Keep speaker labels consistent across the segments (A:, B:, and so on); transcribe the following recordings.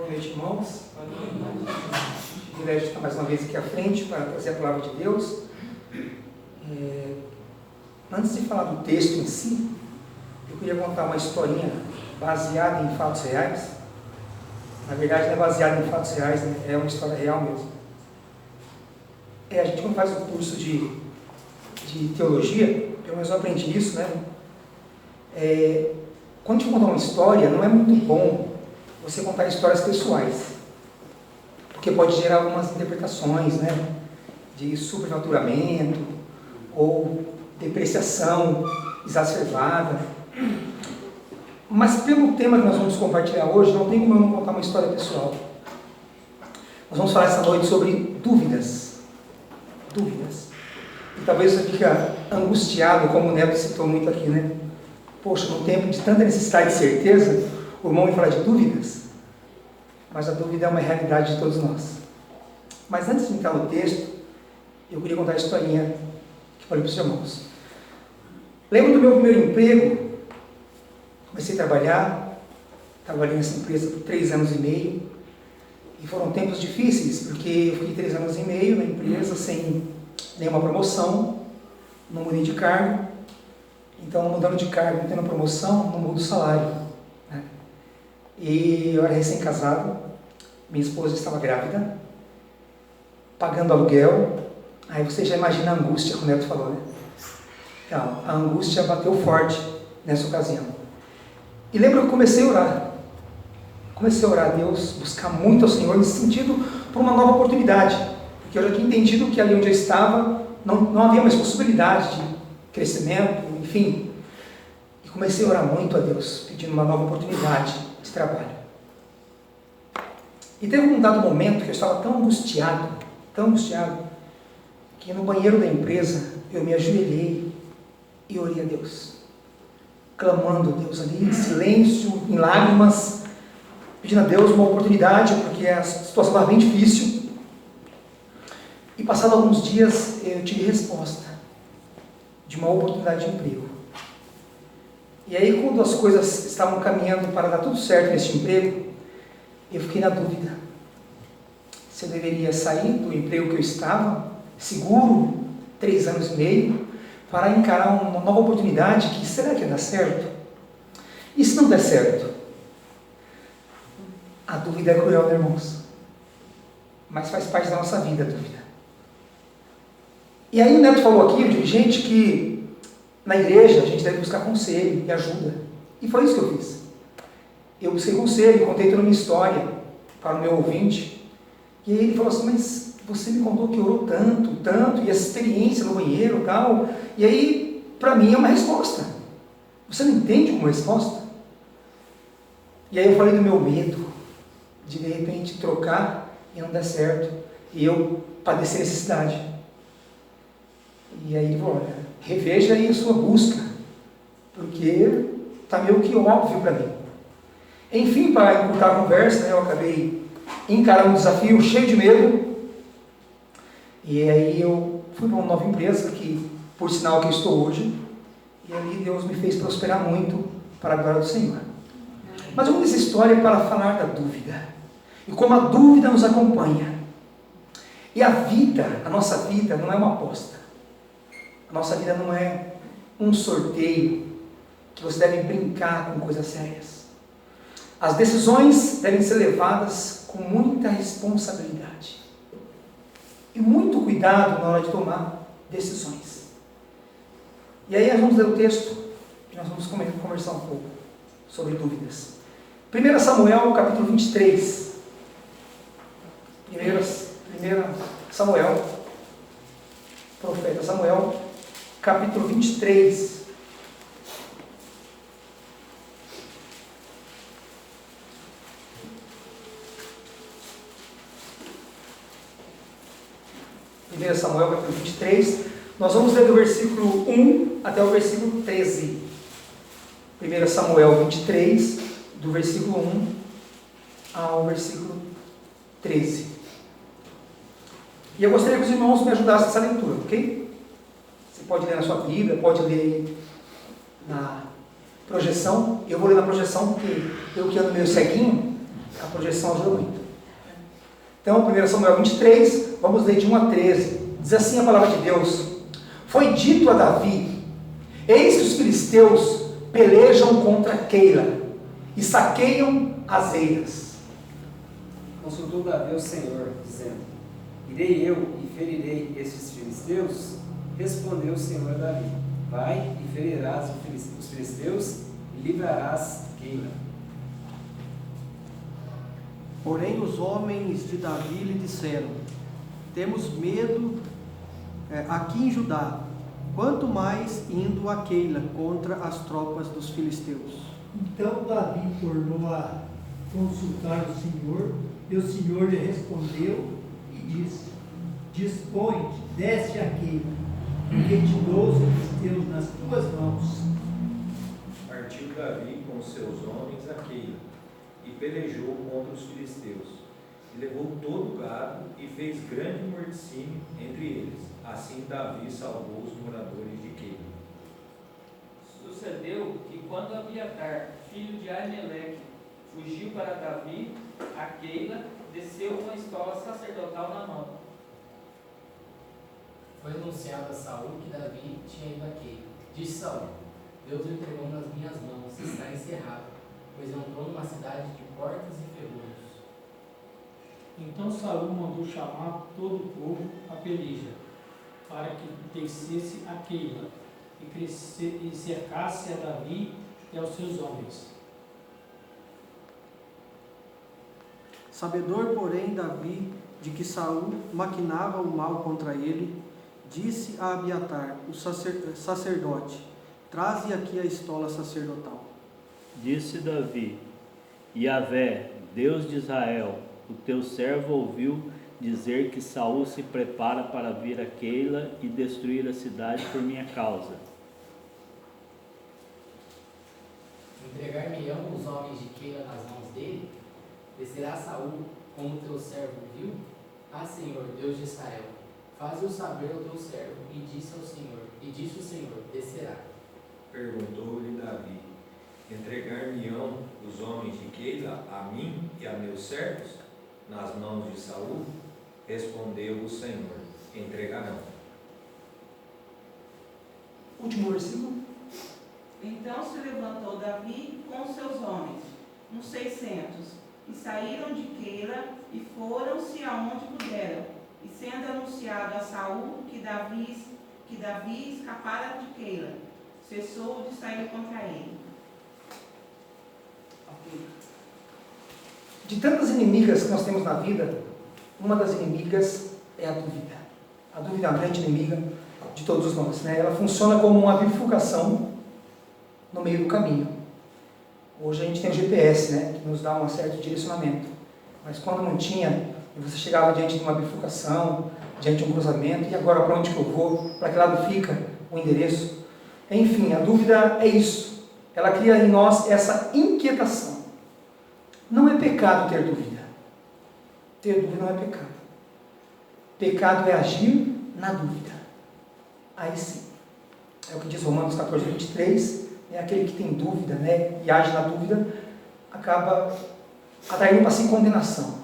A: Boa noite, irmãos. Privilégio estar mais uma vez aqui à frente para trazer a palavra de Deus. Antes de falar do texto em si, eu queria contar uma historinha baseada em fatos reais. Na verdade, não é baseada em fatos reais, né? É uma história real mesmo. A gente quando faz o curso de teologia, pelo menos eu aprendi isso, né? Quando a gente conta uma história, não é muito bom você contar histórias pessoais, porque pode gerar algumas interpretações, né? De superfaturamento ou depreciação exacerbada. Mas pelo tema que nós vamos compartilhar hoje, não tem como eu não contar uma história pessoal. Nós vamos falar essa noite sobre dúvidas. Dúvidas. E talvez você fique angustiado, como o Neto citou muito aqui, né? Poxa, num tempo de tanta necessidade de certeza, o irmão vai falar de dúvidas. Mas a dúvida é uma realidade de todos nós. Mas antes de entrar no texto, eu queria contar a historinha que falei para os irmãos. Lembro do meu primeiro emprego. Comecei a trabalhei nessa empresa por 3 anos e meio, e foram tempos difíceis, porque eu fiquei 3 anos e meio na empresa sem nenhuma promoção, não mudei de cargo, então mudando de cargo, não tendo promoção, não mudo o salário, né? E eu era recém-casado, minha esposa estava grávida, pagando aluguel, aí você já imagina a angústia que o Neto falou, né? Então, a angústia bateu forte nessa ocasião. E lembro que eu comecei a orar a Deus, buscar muito ao Senhor, nesse sentido, por uma nova oportunidade, porque eu já tinha entendido que ali onde eu estava, não havia mais possibilidade de crescimento, enfim, e comecei a orar muito a Deus, pedindo uma nova oportunidade de trabalho. E teve um dado momento que eu estava tão angustiado, que no banheiro da empresa, eu me ajoelhei e orei a Deus, clamando a Deus ali, em silêncio, em lágrimas, pedindo a Deus uma oportunidade, porque a situação estava bem difícil. E passados alguns dias, eu tive resposta de uma oportunidade de emprego. E aí, quando as coisas estavam caminhando para dar tudo certo nesse emprego, eu fiquei na dúvida se eu deveria sair do emprego que eu estava, seguro, 3 anos e meio, para encarar uma nova oportunidade que será que ia dar certo? E se não der certo? A dúvida é cruel, né, irmãos? Mas faz parte da nossa vida a dúvida. E aí o Neto falou aqui, o dirigente, que na igreja a gente deve buscar conselho e ajuda. E foi isso que eu fiz. Eu busquei conselho, contei toda a minha história para o meu ouvinte. E aí ele falou assim, mas você me contou que orou tanto, e essa experiência no banheiro e tal. E aí, para mim, é uma resposta. Você não entende como resposta? E aí eu falei do meu medo de repente trocar e não dar certo, e eu padecer necessidade. E aí ele falou, olha, reveja aí a sua busca, porque está meio que óbvio para mim. Enfim, para encurtar a conversa, né, eu acabei encarando um desafio cheio de medo, e aí eu fui para uma nova empresa, que por sinal que eu estou hoje, e ali Deus me fez prosperar muito para a glória do Senhor. Mas vamos nessa história para falar da dúvida, e como a dúvida nos acompanha. E a nossa vida não é uma aposta, a nossa vida não é um sorteio, que você deve brincar com coisas sérias. As decisões devem ser levadas com muita responsabilidade, e muito cuidado na hora de tomar decisões. E aí nós vamos ler o texto, e nós vamos conversar um pouco sobre dúvidas. 1 Samuel, capítulo 23. 1 Samuel, profeta Samuel, capítulo 23. Samuel, capítulo 23, nós vamos ler do versículo 1 até o versículo 13. 1 Samuel 23, do versículo 1 ao versículo 13. E eu gostaria que os irmãos me ajudassem nessa leitura, ok? Você pode ler na sua Bíblia, pode ler na projeção. Eu vou ler na projeção, porque eu que ando meio ceguinho, A projeção ajuda muito. Então, 1 Samuel 23, vamos ler de 1 a 13. Diz assim a palavra de Deus: Foi dito a Davi: Eis que os filisteus pelejam contra Keila e saqueiam as eiras.
B: Consultou Davi ao Senhor, dizendo: Irei eu e ferirei estes filisteus? Respondeu o Senhor a Davi: Vai e ferirás os filisteus e livrarás Keila.
C: Porém os homens de Davi lhe disseram: Temos medo aqui em Judá, quanto mais indo a Keila contra as tropas dos filisteus.
D: Então Davi tornou a consultar o Senhor, e o Senhor lhe respondeu e disse: Dispõe-te, desce a Keila, porque te dou os filisteus nas tuas mãos.
E: Partiu Davi com seus homens a Keila, e pelejou contra os filisteus, e levou todo o gado, e fez grande morticínio entre eles. Assim Davi salvou os moradores de Keila.
F: Sucedeu que quando Abiatar, filho de Aimeleque, fugiu para Davi, a Keila, desceu com a estola sacerdotal na mão.
G: Foi anunciado a Saul que Davi tinha ido a Keila. Disse Saul: Deus o entregou nas minhas mãos, está encerrado, pois entrou numa cidade de portas e ferrolhos.
H: Então Saul mandou chamar todo o povo a peleja, para que descesse a Keila e cercasse a Davi e aos seus homens.
C: Sabedor, porém, Davi de que Saul maquinava o mal contra ele, disse a Abiatar, o sacerdote: Traze aqui a estola sacerdotal.
I: Disse Davi: Yahvé, Deus de Israel, o teu servo ouviu dizer que Saul se prepara para vir a Keila e destruir a cidade por minha causa.
G: Entregar-me-ão os homens de Keila nas mãos dele? Descerá Saul, como teu servo viu? Ah, Senhor, Deus de Israel, faze-o saber ao teu servo. E disse o Senhor, descerá.
E: Perguntou-lhe Davi: Entregar-me-ão os homens de Keila a mim e a meus servos nas mãos de Saul? Respondeu o Senhor: Entregarão.
A: Último versículo.
J: Então se levantou Davi com seus homens, uns 600, e saíram de Keila e foram-se aonde puderam. E sendo anunciado a Saul que Davi escapara de Keila, cessou de sair contra ele.
A: De tantas inimigas que nós temos na vida, uma das inimigas é a dúvida. A dúvida é uma grande inimiga de todos nós, né? Ela funciona como uma bifurcação no meio do caminho. Hoje a gente tem o GPS, né, que nos dá um certo direcionamento. Mas quando não tinha, e você chegava diante de uma bifurcação, diante de um cruzamento, e agora para onde que eu vou? Para que lado fica o endereço? Enfim, a dúvida é isso. Ela cria em nós essa inquietação. Não é pecado ter dúvida. Ter dúvida não é pecado. Pecado é agir na dúvida. Aí sim. É o que diz Romanos 14, 23. É aquele que tem dúvida, né, e age na dúvida, acaba atraindo para si condenação.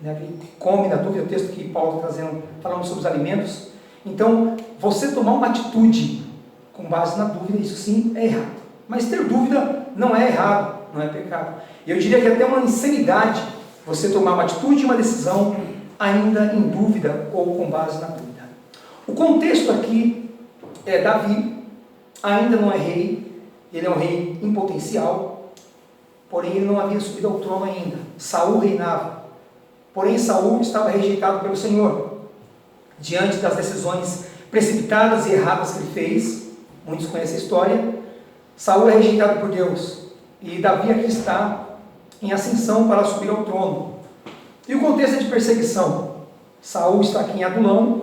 A: Né? Aquele que come na dúvida, o texto que Paulo está trazendo, falando sobre os alimentos. Então, você tomar uma atitude com base na dúvida, isso sim é errado. Mas ter dúvida não é errado, não é pecado. E eu diria que é até uma insanidade você tomar uma atitude e uma decisão ainda em dúvida ou com base na dúvida. O contexto aqui é Davi, ainda não é rei, ele é um rei em potencial, porém ele não havia subido ao trono ainda. Saul reinava, porém Saul estava rejeitado pelo Senhor. Diante das decisões precipitadas e erradas que ele fez, muitos conhecem a história, Saul é rejeitado por Deus, e Davi aqui está em ascensão para subir ao trono. E o contexto é de perseguição. Saul está aqui em Adulão,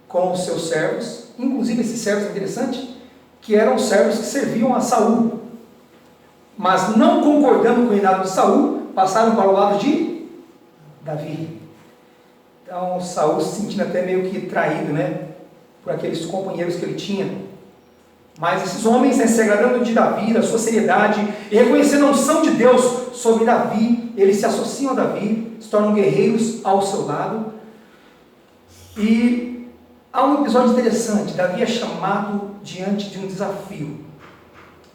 A: com os seus servos, inclusive esses servos, é interessante, que eram servos que serviam a Saul, mas não concordando com o reinado de Saul, passaram para o lado de Davi. Então Saul se sentindo até meio que traído, né, por aqueles companheiros que ele tinha. Mas esses homens, se agradando de Davi, da sua seriedade, e reconhecendo a unção de Deus sobre Davi, eles se associam a Davi, se tornam guerreiros ao seu lado. E há um episódio interessante. Davi é chamado diante de um desafio,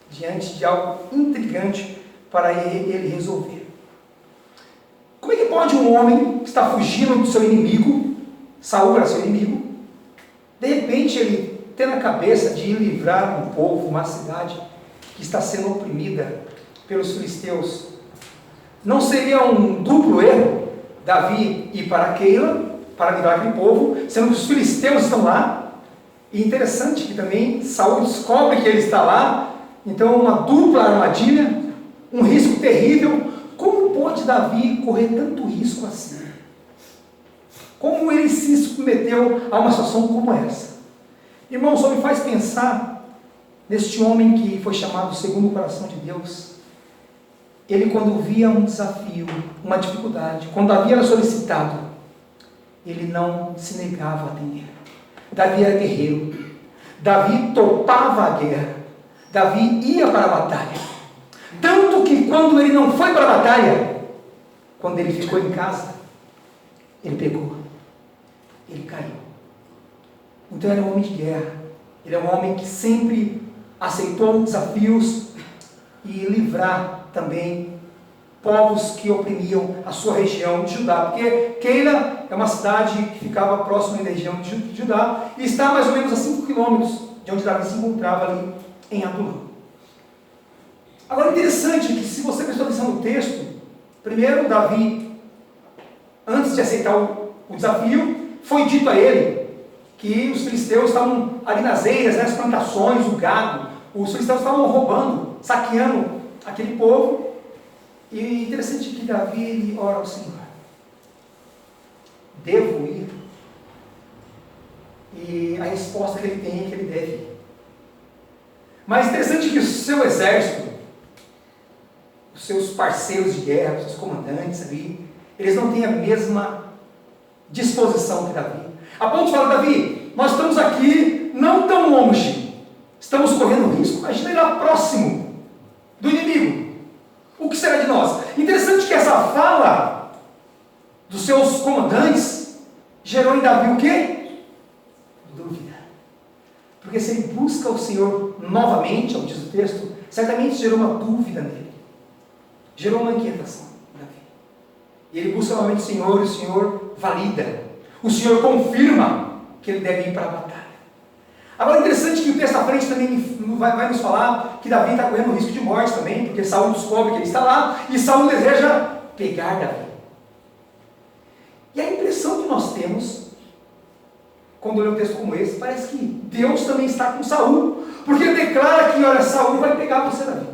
A: diante de algo intrigante para ele resolver. Como é que pode um homem que está fugindo do seu inimigo, Saul era seu inimigo, de repente ele ter na cabeça de ir livrar um povo, uma cidade que está sendo oprimida pelos filisteus? Não seria um duplo erro Davi ir para Keila, para livrar aquele povo, sendo que os filisteus estão lá? E interessante que também Saul descobre que ele está lá, então uma dupla armadilha, um risco terrível. Como pode Davi correr tanto risco assim? Como ele se submeteu a uma situação como essa? Irmão, só me faz pensar neste homem que foi chamado segundo o coração de Deus. Ele, quando via um desafio, uma dificuldade, quando Davi era solicitado, ele não se negava a atender. Davi era guerreiro. Davi topava a guerra. Davi ia para a batalha. Tanto que quando ele não foi para a batalha, quando ele ficou em casa, ele pecou. Ele caiu. Então ele é um homem de guerra. Ele é um homem que sempre aceitou desafios e livrar também povos que oprimiam a sua região de Judá. Porque Keila é uma cidade que ficava próxima da região de Judá e está mais ou menos a 5 quilômetros de onde Davi se encontrava ali em Adulam. Agora, interessante que, se você prestou atenção no texto, primeiro Davi, antes de aceitar o desafio, foi dito a ele que os filisteus estavam ali nas eiras, nas plantações, o gado. Os filisteus estavam roubando, saqueando aquele povo. E interessante que Davi, ele ora ao Senhor: devo ir? E a resposta que ele tem é que ele deve ir. Mas interessante que o seu exército, os seus parceiros de guerra, os seus comandantes ali, eles não têm a mesma disposição que Davi. A ponto de falar: Davi, nós estamos aqui não tão longe, estamos correndo risco, imagina ir lá próximo do inimigo, o que será de nós? Interessante que essa fala dos seus comandantes gerou em Davi o quê? Dúvida. Porque se ele busca o Senhor novamente, como diz o texto, certamente gerou uma dúvida nele, gerou uma inquietação em Davi. E ele busca novamente o Senhor, e o Senhor valida, o Senhor confirma que ele deve ir para a batalha. Agora, interessante que o texto à frente também vai nos falar que Davi está correndo risco de morte também, porque Saul descobre que ele está lá, e Saul deseja pegar Davi. E a impressão que nós temos, quando lê um texto como esse, parece que Deus também está com Saul, porque ele declara que, olha, Saul vai pegar você, Davi.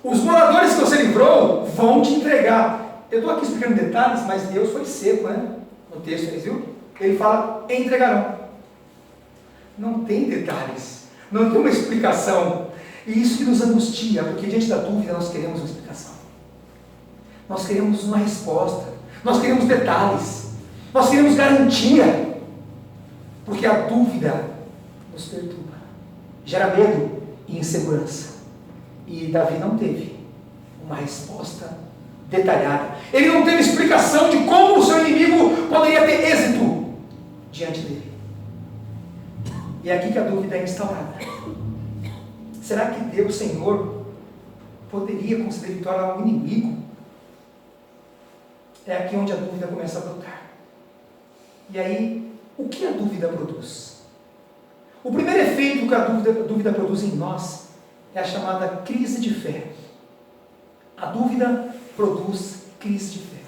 A: Os moradores que você livrou vão te entregar. Eu estou aqui explicando detalhes, mas Deus foi seco, né? No texto, viu? Ele fala: entregarão. Não tem detalhes, não tem uma explicação. E isso que nos angustia, porque diante da dúvida nós queremos uma explicação. Nós queremos uma resposta. Nós queremos detalhes. Nós queremos garantia. Porque a dúvida nos perturba, gera medo e insegurança. E Davi não teve uma resposta detalhada. Ele não teve explicação de como o seu inimigo poderia ter êxito diante dele. E é aqui que a dúvida é instaurada. Será que Deus, Senhor, poderia conceder vitória ao inimigo? É aqui onde a dúvida começa a brotar. E aí, o que a dúvida produz? O primeiro efeito que a dúvida produz em nós é a chamada crise de fé. A dúvida produz crise de fé.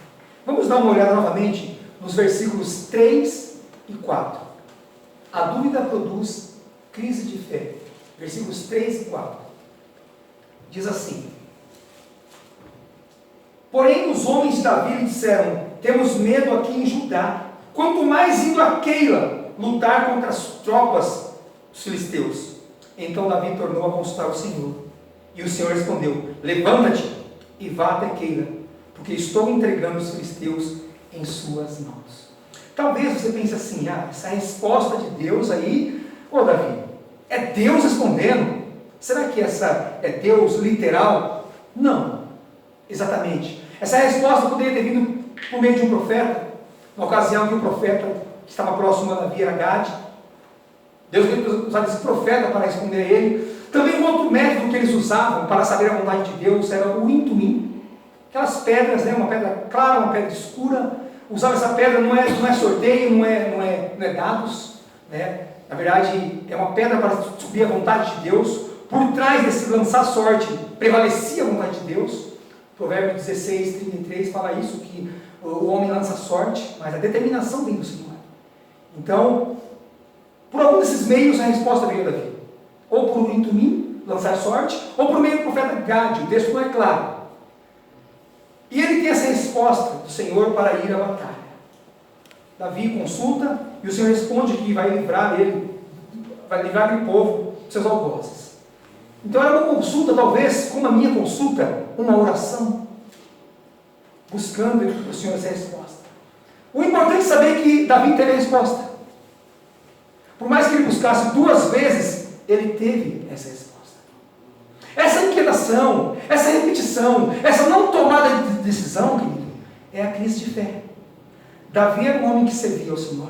A: Vamos dar uma olhada novamente nos versículos 3 e 4. A dúvida produz crise de fé. Versículos 3 e 4. Diz assim: porém os homens de Davi lhe disseram: temos medo aqui em Judá, quanto mais indo a Keila lutar contra as tropas dos filisteus. Então Davi tornou a consultar o Senhor. E o Senhor respondeu: levanta-te e vá até Keila, porque estou entregando os filisteus em suas mãos. Talvez você pense assim: essa resposta de Deus aí, Davi, É Deus respondendo. Será que essa é Deus literal? Não, exatamente. Essa resposta poderia ter vindo por meio de um profeta, na ocasião que o profeta que estava próximo a Davi era Gade. Deus veio usar esse profeta para responder a ele. Também um outro método que eles usavam para saber a vontade de Deus era o intumim. Aquelas pedras, né, uma pedra clara, uma pedra escura. Usava essa pedra, não é sorteio, não é dados, né? Na verdade, é uma pedra para descobrir a vontade de Deus. Por trás desse lançar sorte, prevalecia a vontade de Deus. Provérbio 16, 33 fala isso, que o homem lança sorte, mas a determinação vem do Senhor. Então, por algum desses meios, a resposta veio a Davi. Ou por intumim, lançar sorte, ou por meio do profeta Gade, o texto não é claro. E ele tem essa resposta do Senhor para ir à batalha. Davi consulta, e o Senhor responde que vai livrar o povo dos seus algozes. Então era uma consulta, talvez, como a minha consulta, uma oração, buscando do Senhor essa resposta. O importante é saber que Davi teve a resposta. Por mais que ele buscasse 2 vezes, ele teve essa resposta. Essa inquietação, essa repetição, essa não tomada de decisão, querido, é a crise de fé. Davi era um homem que servia ao Senhor.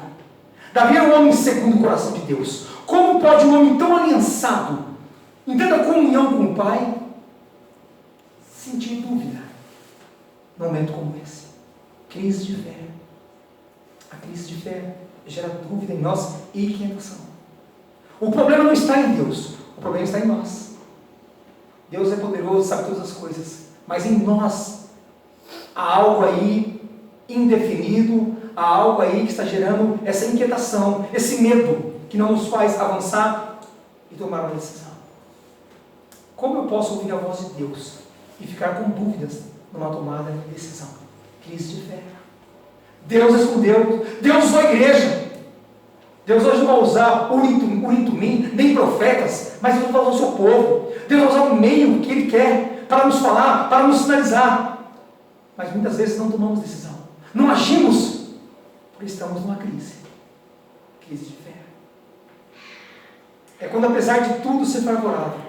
A: Davi era um homem segundo o coração de Deus. Como pode um homem tão aliançado, em tanta comunhão com o Pai, sentir dúvida num momento como esse? Crise de fé. A crise de fé gera dúvida em nós e inquietação. O problema não está em Deus, o problema está em nós. Deus é poderoso, sabe todas as coisas, mas em nós há algo aí indefinido, há algo aí que está gerando essa inquietação, esse medo que não nos faz avançar e tomar uma decisão. Como eu posso ouvir a voz de Deus e ficar com dúvidas numa tomada de decisão? Crise de fé. Deus respondeu, Deus usou a igreja. Deus hoje não vai usar o intumim, nem profetas, mas Deus vai usar o seu povo. Deus vai usar o meio que Ele quer para nos falar, para nos sinalizar. Mas muitas vezes não tomamos decisão. Não agimos, porque estamos numa crise. Crise de fé. É quando, apesar de tudo ser favorável,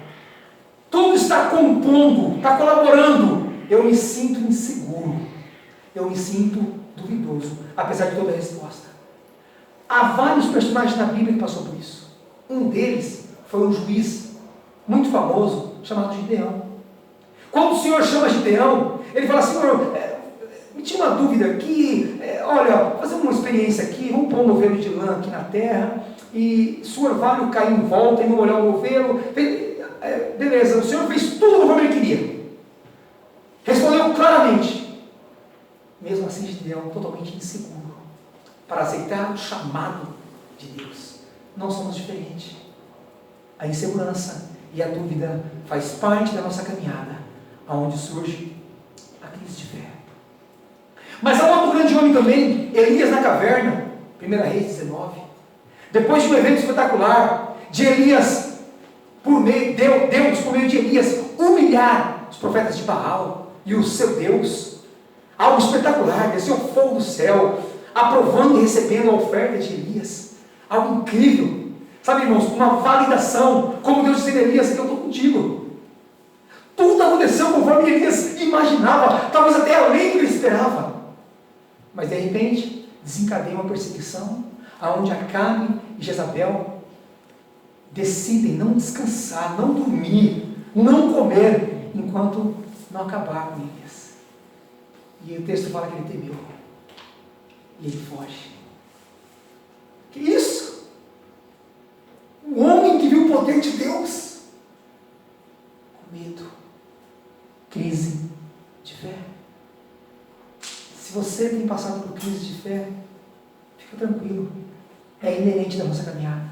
A: tudo está compondo, está colaborando, eu me sinto inseguro, eu me sinto duvidoso, apesar de toda a resposta. Há vários personagens na Bíblia que passou por isso. Um deles foi um juiz muito famoso, chamado Gideão. Quando o Senhor chama Gideão, ele fala: Senhor, me tinha uma dúvida aqui, olha, fazer uma experiência aqui, vamos pôr um novelo de lã aqui na terra, e se o orvalho cair em volta e não olhar o novelo, beleza, o Senhor fez tudo como Ele queria. Respondeu claramente. Mesmo assim, Gideão totalmente inseguro para aceitar o chamado de Deus. Nós somos diferentes. A insegurança e a dúvida faz parte da nossa caminhada, aonde surge a crise de fé. Mas há um outro grande homem também, Elias na caverna, 1 Reis 19. Depois de um evento espetacular de Elias, Deus, por meio de Elias, humilhar os profetas de Baal e o seu Deus. Algo espetacular, desceu fogo do céu, aprovando e recebendo a oferta de Elias. Algo incrível. Sabe, irmãos, uma validação, como Deus disse a Elias: eu estou contigo. Tudo aconteceu conforme Elias imaginava, talvez até além do que ele esperava. Mas de repente, desencadeia uma perseguição, aonde Acabe e Jezabel decidem não descansar, não dormir, não comer, enquanto não acabar com Elias. E o texto fala que ele temeu. E ele foge. Que isso? Um homem que viu o poder de Deus. Com medo. Crise de fé. Se você tem passado por crise de fé, fica tranquilo. É inerente da nossa caminhada.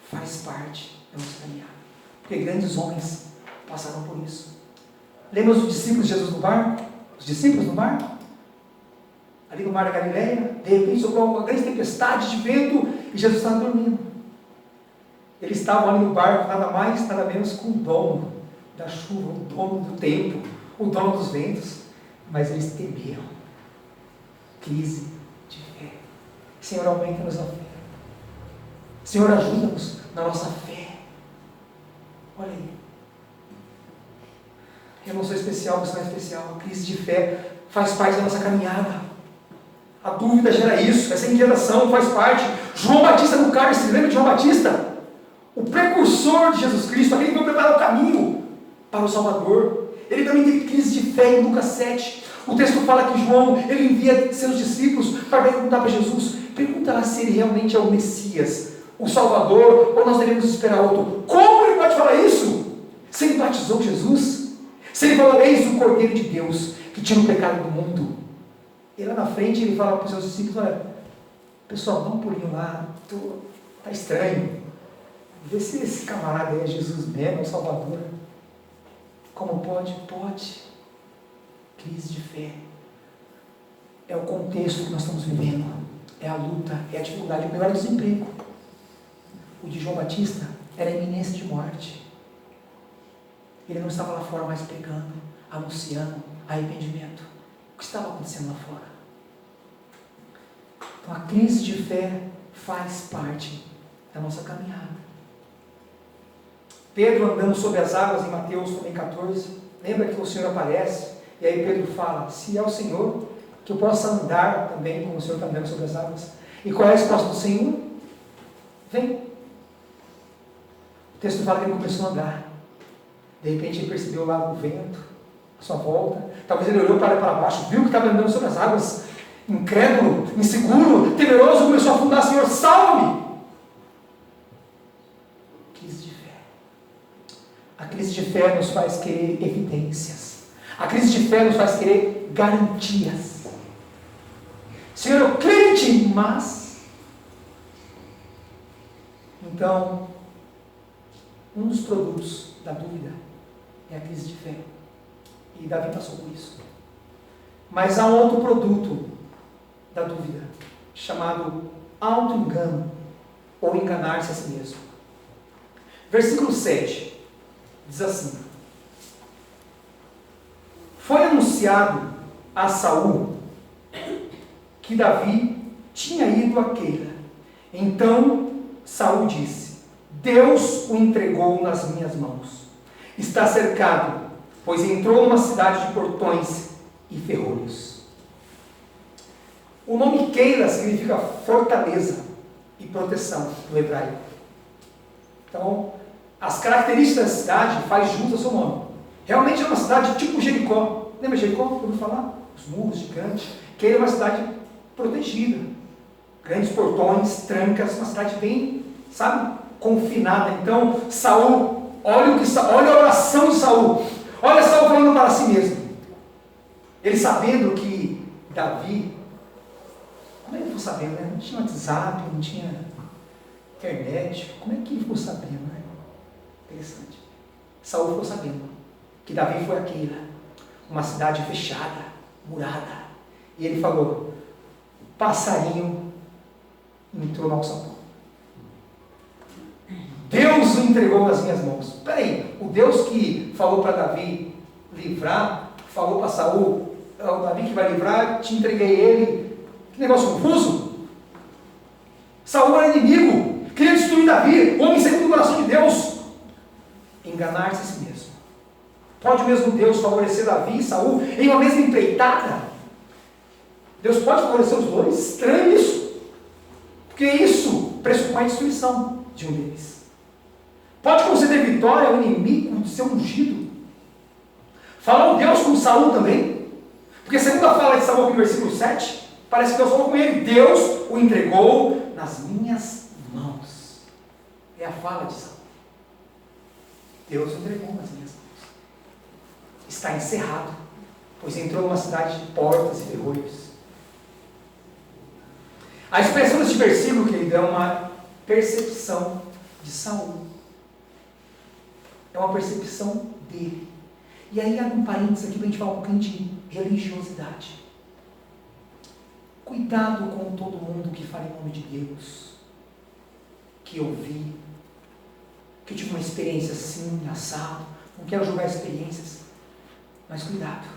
A: Faz parte da nossa caminhada. Porque grandes homens passaram por isso. Lembra os discípulos de Jesus no barco? Os discípulos no barco? Ali no mar da Galileia, de repente sobrou uma grande tempestade de vento e Jesus estava dormindo. Eles estavam ali no barco, nada mais, nada menos com o dono da chuva, o dono do tempo, o dono dos ventos. Mas eles temeram. Crise de fé. Senhor, aumenta-nos a fé. Senhor, ajuda-nos na nossa fé. Olha aí. Eu não sou especial, você não é especial. A crise de fé faz parte da nossa caminhada. A dúvida gera isso, essa inquietação faz parte. João Batista no cárcere, lembra de João Batista? O precursor de Jesus Cristo, aquele que foi preparar o caminho para o Salvador. Ele também teve crise de fé em Lucas 7. O texto fala que João, ele envia seus discípulos para perguntar para Jesus, pergunta lá se ele realmente é o Messias, o Salvador, ou nós devemos esperar outro. Como ele pode falar isso? Se ele batizou Jesus, se ele falou, eis o Cordeiro de Deus, que tira o pecado do mundo. E lá na frente ele fala para os seus discípulos, olha, pessoal, dá um pulinho lá, está estranho. Vê se esse camarada aí é Jesus mesmo, é o Salvador. Como pode? Pode. Crise de fé. É o contexto que nós estamos vivendo. É a luta, é a dificuldade. O meu era desemprego. O de João Batista era a iminência de morte. Ele não estava lá fora mais pregando, anunciando arrependimento. O que estava acontecendo lá fora? Então a crise de fé faz parte da nossa caminhada. Pedro andando sobre as águas em Mateus também 14, lembra que o Senhor aparece, e aí Pedro fala, se é o Senhor, que eu possa andar também como o Senhor está andando sobre as águas. E qual é a resposta do Senhor? Vem. O texto fala que ele começou a andar. De repente ele percebeu lá o vento, a sua volta, talvez ele olhou para baixo, viu que estava andando sobre as águas, incrédulo, inseguro, temeroso, começou a afundar, Senhor, salve-me! A crise de fé nos faz querer evidências. A crise de fé nos faz querer garantias. Senhor, eu creio em Ti, mas... Então, um dos produtos da dúvida é a crise de fé. E Davi passou por isso. Mas há um outro produto da dúvida, chamado auto-engano, ou enganar-se a si mesmo. Versículo 7. Diz assim: foi anunciado a Saul que Davi tinha ido a Keila. Então Saul disse: Deus o entregou nas minhas mãos. Está cercado, pois entrou numa cidade de portões e ferrolhos. O nome Keila significa fortaleza e proteção no hebraico. Então, as características da cidade faz jus ao seu nome. Realmente é uma cidade tipo Jericó. Lembra Jericó? Ouviu falar? Os muros gigantes. Keila é uma cidade protegida. Grandes portões, trancas, uma cidade bem, sabe, confinada. Então, Saul, olha a oração de Saul. Olha Saul falando para si mesmo. Ele sabendo que Davi, como é que ele ficou sabendo, né? Não tinha WhatsApp, não tinha internet. Como é que ele ficou sabendo, né? Interessante. Saul ficou sabendo que Davi foi a Keila, uma cidade fechada, murada. E ele falou: passarinho entrou no alçapão. Deus o entregou nas minhas mãos. Peraí, o Deus que falou para Davi livrar, falou para Saul, é o Davi que vai livrar, te entreguei ele. Que negócio confuso. Saul era inimigo, queria destruir Davi, homem segundo o coração de Deus. Enganar-se a si mesmo. Pode o mesmo Deus favorecer Davi e Saul em uma mesma empreitada? Deus pode favorecer os dois? Estranho isso. Porque isso pressupõe a destruição de um deles. Pode conceder vitória ao inimigo de seu ungido. Falou Deus com Saul também? Porque segundo a fala de Saul no versículo 7, parece que Deus falou com ele: Deus o entregou nas minhas mãos. É a fala de Saul. Deus o entregou nas minhas mãos. Está encerrado, pois entrou numa cidade de portas e ferrolhos. A expressão deste versículo, querido, é uma percepção de Saul. É uma percepção dele. E aí há um parênteses aqui para a gente falar um pouquinho de religiosidade. Cuidado com todo mundo que fala em nome de Deus, que eu vi, que eu tive uma experiência assim, assado. Não quero julgar experiências, mas cuidado.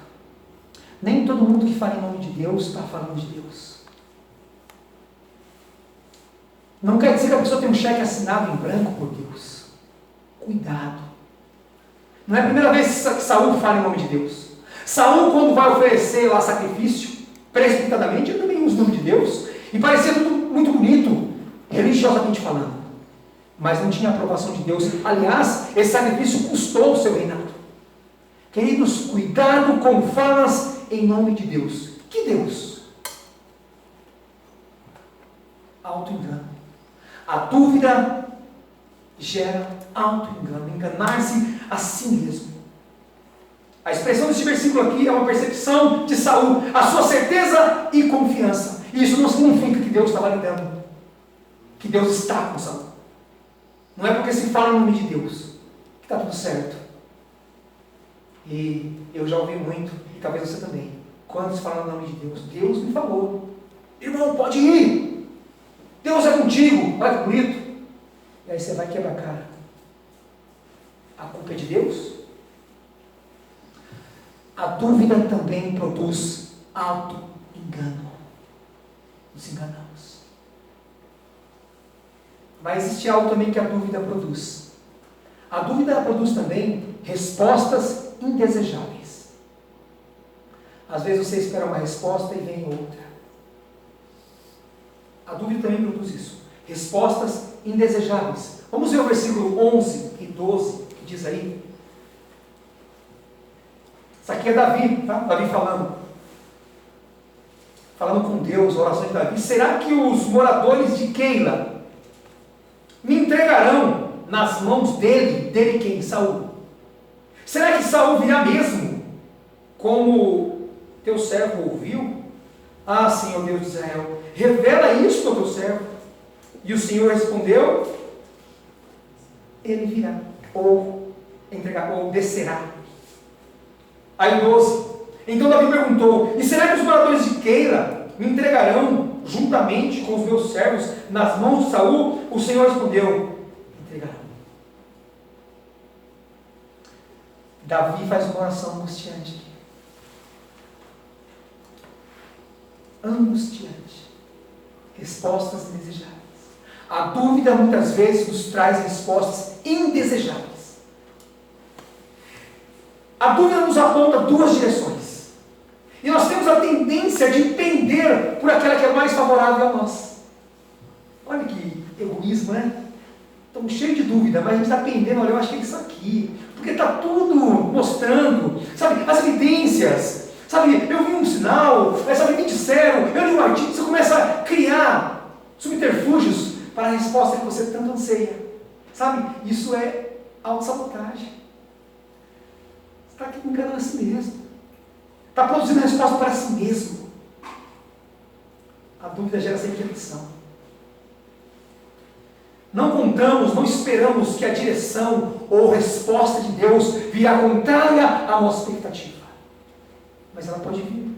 A: Nem todo mundo que fala em nome de Deus está falando de Deus. Não quer dizer que a pessoa tem um cheque assinado em branco por Deus. Cuidado. Não é a primeira vez que Saul fala em nome de Deus. Saul, quando vai oferecer lá sacrifício, precipitadamente, ele também usa o nome de Deus. E parecia tudo muito bonito, religiosamente falando. Mas não tinha aprovação de Deus. Aliás, esse sacrifício custou o seu reinado. Queridos, cuidado com falas em nome de Deus. Que Deus? Auto-engano. A dúvida gera auto-engano, enganar-se a si mesmo. A expressão desse versículo aqui é uma percepção de Saul, a sua certeza e confiança. E isso não significa que Deus está validando, que Deus está com Saul. Não é porque se fala em nome de Deus que está tudo certo. E eu já ouvi muito, e talvez você também, quando se fala em nome de Deus, Deus me falou, irmão, pode ir, Deus é contigo, olha que bonito. E aí você vai quebrar a cara. A culpa é de Deus? A dúvida também produz auto-engano. Nos enganamos. Mas existe algo também que a dúvida produz. A dúvida produz também respostas indesejáveis. Às vezes você espera uma resposta e vem outra. A dúvida também produz isso. Respostas indesejáveis. Vamos ver o versículo 11 e 12, que diz aí. Isso aqui é Davi, tá? Davi falando com Deus, a oração de Davi. Será que os moradores de Keila me entregarão nas mãos dele quem? Saul? Será que Saul virá mesmo, como teu servo ouviu? Ah, Senhor Deus de Israel, revela isso ao teu servo. E o Senhor respondeu, ele virá, ou descerá. Aí 12, então Davi perguntou, e será que os moradores de Keila me entregarão juntamente com os meus servos nas mãos de Saul? O Senhor respondeu, entregarão. Davi faz uma oração angustiante. Angustiante. Respostas indesejáveis. A dúvida muitas vezes nos traz respostas indesejáveis. A dúvida nos aponta duas direções. E nós temos a tendência de pender por aquela que é mais favorável a nós. Olha que egoísmo, né? Estamos cheios de dúvida, mas a gente está pendendo, olha, eu acho que é isso aqui. Porque está tudo mostrando, sabe, as evidências. Sabe, eu vi um sinal, sabe, me disseram, eu li um artigo, você começa a criar subterfúgios para a resposta que você tanto anseia. Sabe, isso é autossabotagem. Você está enganando a si mesmo. Está produzindo resposta para si mesmo. A dúvida gera sempre repetição. Não contamos, não esperamos que a direção ou resposta de Deus virá contrária à nossa expectativa. Mas ela pode vir.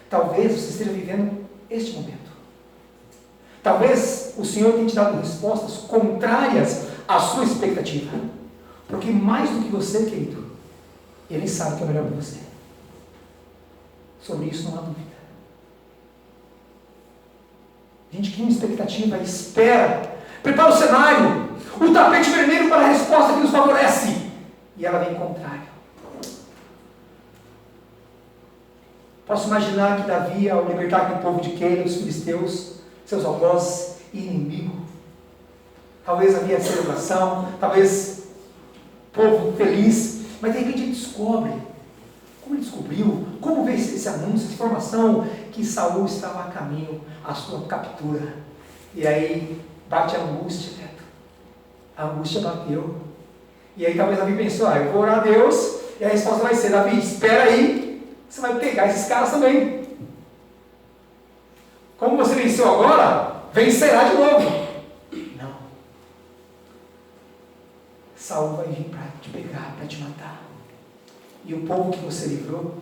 A: Talvez você esteja vivendo este momento. Talvez o Senhor tenha te dado respostas contrárias à sua expectativa. Porque mais do que você, querido, Ele sabe o que é melhor para você. Sobre isso não há dúvida. A gente cria uma expectativa, espera, prepara o cenário, o tapete vermelho para a resposta que nos favorece. E ela vem contrária. Posso imaginar que Davi, ao libertar aquele povo de Keila, os filisteus, seus algozes e inimigo, talvez havia celebração, talvez povo feliz, mas de repente ele descobre, como ele descobriu, como veio esse anúncio, essa informação, que Saul estava a caminho à sua captura. E aí bate a angústia, Neto. A angústia bateu. E aí talvez Davi pensou, eu vou orar a Deus, e a resposta vai ser, Davi, espera aí, você vai pegar esses caras também. Como você venceu agora, vencerá de novo. Não. Saul vai vir para te pegar, para te matar. E o povo que você livrou,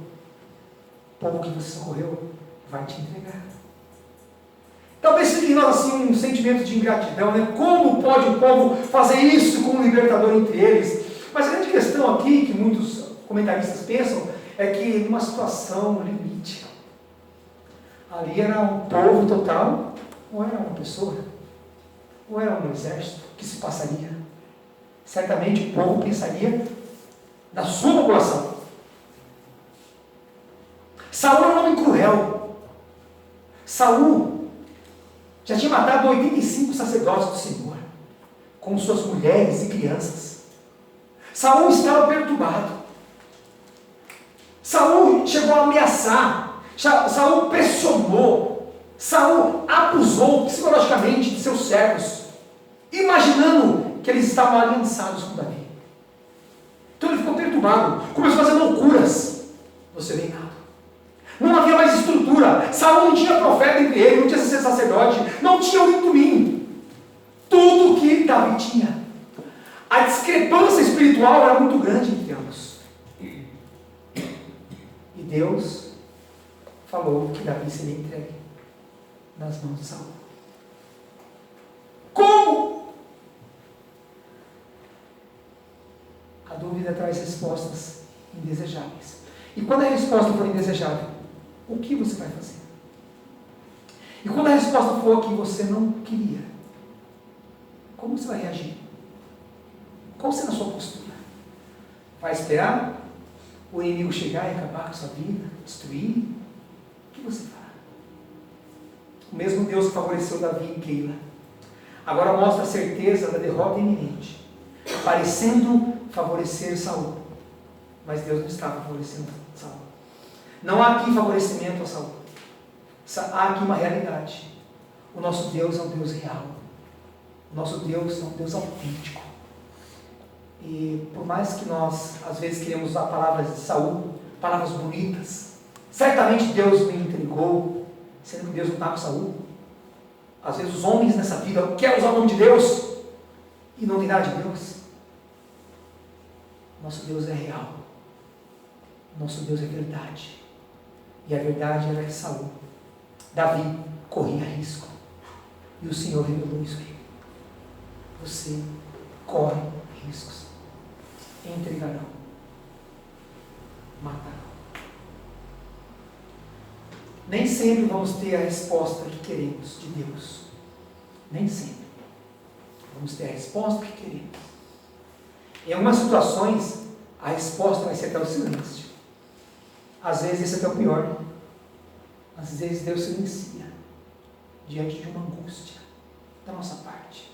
A: o povo que você socorreu, vai te entregar. Talvez fique em nós assim um sentimento de ingratidão, né? Como pode o povo fazer isso com um libertador entre eles? Mas a grande questão aqui, que muitos comentaristas pensam, é que numa situação limite. Ali era um povo total, ou era uma pessoa, ou era um exército que se passaria. Certamente o povo pensaria da sua população. Saul era um homem cruel. Saul já tinha matado 85 sacerdotes do Senhor, com suas mulheres e crianças. Saul estava perturbado. Saul chegou a ameaçar. Saul pressionou. Saul abusou psicologicamente de seus servos, imaginando que eles estavam aliançados com Davi. Então ele ficou perturbado, começou a fazer loucuras. Você vê nada. Não havia mais estrutura. Saul não tinha profeta entre eles, não tinha sacerdote, não tinha o Tumim. Tudo que Davi tinha. A discrepância espiritual era muito grande entre ambos. E Deus falou que Davi seria entregue nas mãos de Saul. Como? A dúvida traz respostas indesejáveis. E quando a resposta for indesejável, o que você vai fazer? E quando a resposta for a que você não queria, como você vai reagir? Qual será a sua postura? Vai esperar o inimigo chegar e acabar com a sua vida, destruir? O que você fará? O mesmo Deus que favoreceu Davi em Keila, agora mostra a certeza da derrota iminente, parecendo favorecer Saul. Mas Deus não estava favorecendo Saul. Não há aqui favorecimento a Saul. Há aqui uma realidade. O nosso Deus é um Deus real. O nosso Deus é um Deus autêntico. E por mais que nós, às vezes, queremos usar palavras de Saul, palavras bonitas, certamente Deus me entregou, sendo que Deus não está com Saul. Às vezes os homens nessa vida querem usar o nome de Deus e não tem nada de Deus. Nosso Deus é real. Nosso Deus é verdade. E a verdade era que Saul, Davi, corria risco. E o Senhor revelou isso a ele. Você corre riscos. Entregarão. Matarão. Nem sempre vamos ter a resposta que queremos de Deus. Nem sempre. Vamos ter a resposta que queremos. Em algumas situações, a resposta vai ser até o silêncio. Às vezes esse é até o pior. Às vezes Deus silencia diante de uma angústia da nossa parte.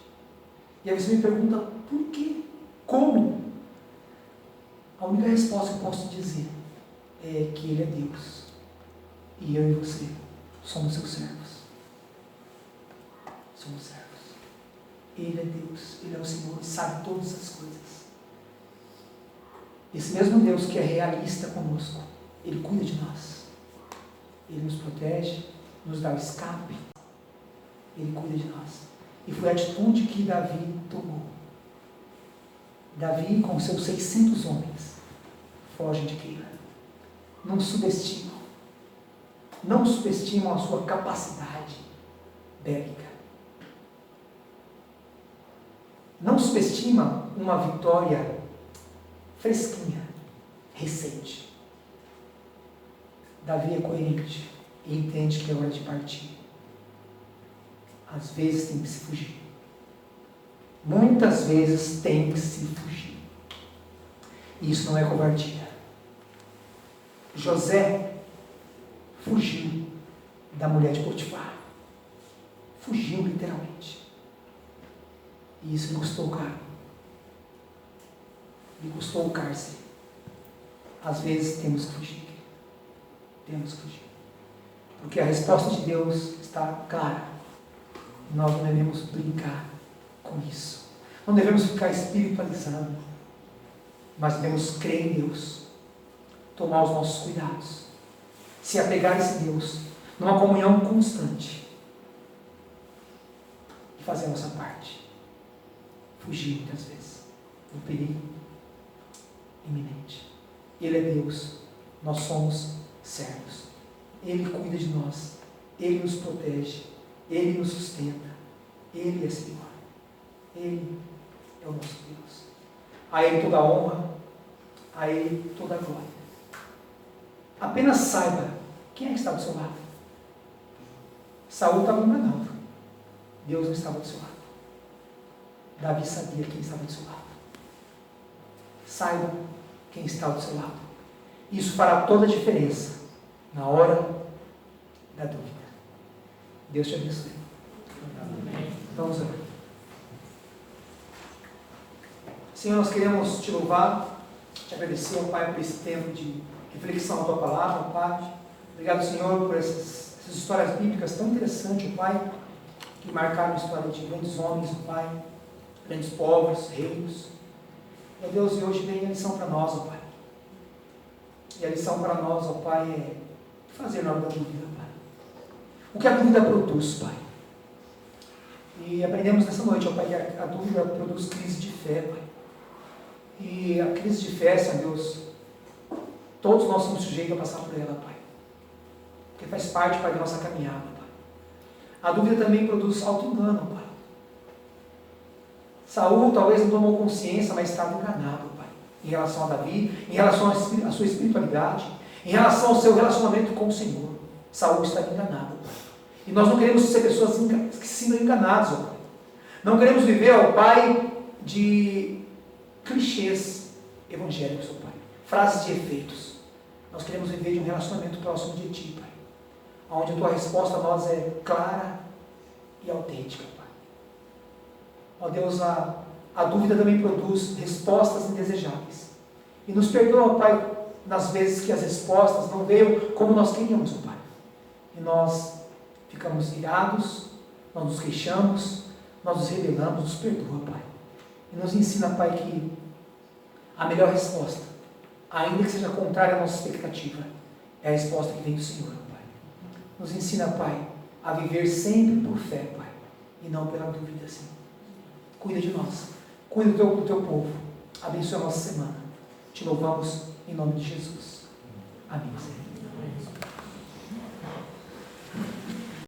A: E aí você me pergunta, por quê? Como? A única resposta que eu posso dizer é que Ele é Deus. E eu e você somos seus servos. Somos servos. Ele é Deus, Ele é o Senhor, sabe todas as coisas. Esse mesmo Deus que é realista conosco, Ele cuida de nós. Ele nos protege, nos dá o escape. Ele cuida de nós. E foi a atitude que Davi tomou. Davi, com seus 600 homens, fogem de Keila. Não subestimam. Não subestimam a sua capacidade bélica. Não subestimam uma vitória fresquinha, recente. Davi é coerente e entende que é hora de partir. Às vezes tem que se fugir. Muitas vezes tem que se fugir. E isso não é covardia. José fugiu da mulher de Potifar. Fugiu literalmente. E isso lhe custou caro. Lhe custou o cárcere. Às vezes temos que fugir. Temos que fugir. Porque a resposta de Deus está clara. Nós não devemos brincar com isso. Não devemos ficar espiritualizando. Mas devemos crer em Deus. Tomar os nossos cuidados. Se apegar a esse Deus. Numa comunhão constante. E fazer a nossa parte. Fugir muitas vezes do perigo iminente. Ele é Deus. Nós somos servos. Ele cuida de nós. Ele nos protege. Ele nos sustenta. Ele é Senhor. Ele é o nosso Deus. A Ele toda a honra. A Ele toda a glória. Apenas saiba quem é que está do seu lado. Saul estava enganado. Deus não estava do seu lado. Davi sabia quem estava do seu lado. Saiba quem está do seu lado. Isso fará toda a diferença na hora da dúvida. Deus te abençoe. Vamos orar. Senhor, nós queremos te louvar, te agradecer, Pai, por esse tempo de reflexão da tua palavra, Pai. Obrigado, Senhor, por essas histórias bíblicas tão interessantes, Pai, que marcaram a história de grandes homens, Pai, grandes povos, reinos. Meu Deus, e hoje vem a lição para nós, ó Pai. E a lição para nós, ó Pai, é fazer na hora da dúvida, Pai. O que a dúvida produz, Pai. E aprendemos nessa noite, ó Pai, que a dúvida produz crise de fé, Pai. E a crise de fé, Senhor Deus, todos nós somos sujeitos a passar por ela, Pai. Porque faz parte, Pai, da nossa caminhada, Pai. A dúvida também produz auto-engano, Pai. Saul talvez não tomou consciência, mas estava enganado, Pai, em relação a Davi, em relação à sua espiritualidade, em relação ao seu relacionamento com o Senhor. Saul estava enganado, Pai. E nós não queremos ser pessoas que se sintam enganadas, ó Pai. Não queremos viver, ó Pai, de clichês evangélicos, ó Pai. Frases de efeitos. Nós queremos viver de um relacionamento próximo de Ti, Pai. Onde a Tua resposta a nós é clara e autêntica, Pai. Ó Deus, a dúvida também produz respostas indesejáveis. E nos perdoa, Pai, nas vezes que as respostas não veio como nós queríamos, ó Pai. E nós ficamos irados, nós nos queixamos, nós nos rebelamos, nos perdoa, Pai. E nos ensina, Pai, que a melhor resposta, ainda que seja contrária à nossa expectativa, é a resposta que vem do Senhor, Pai. Nos ensina, Pai, a viver sempre por fé, Pai, e não pela dúvida, Senhor. Cuida de nós, cuida do teu povo, abençoa a nossa semana. Te louvamos em nome de Jesus. Amém, Senhor.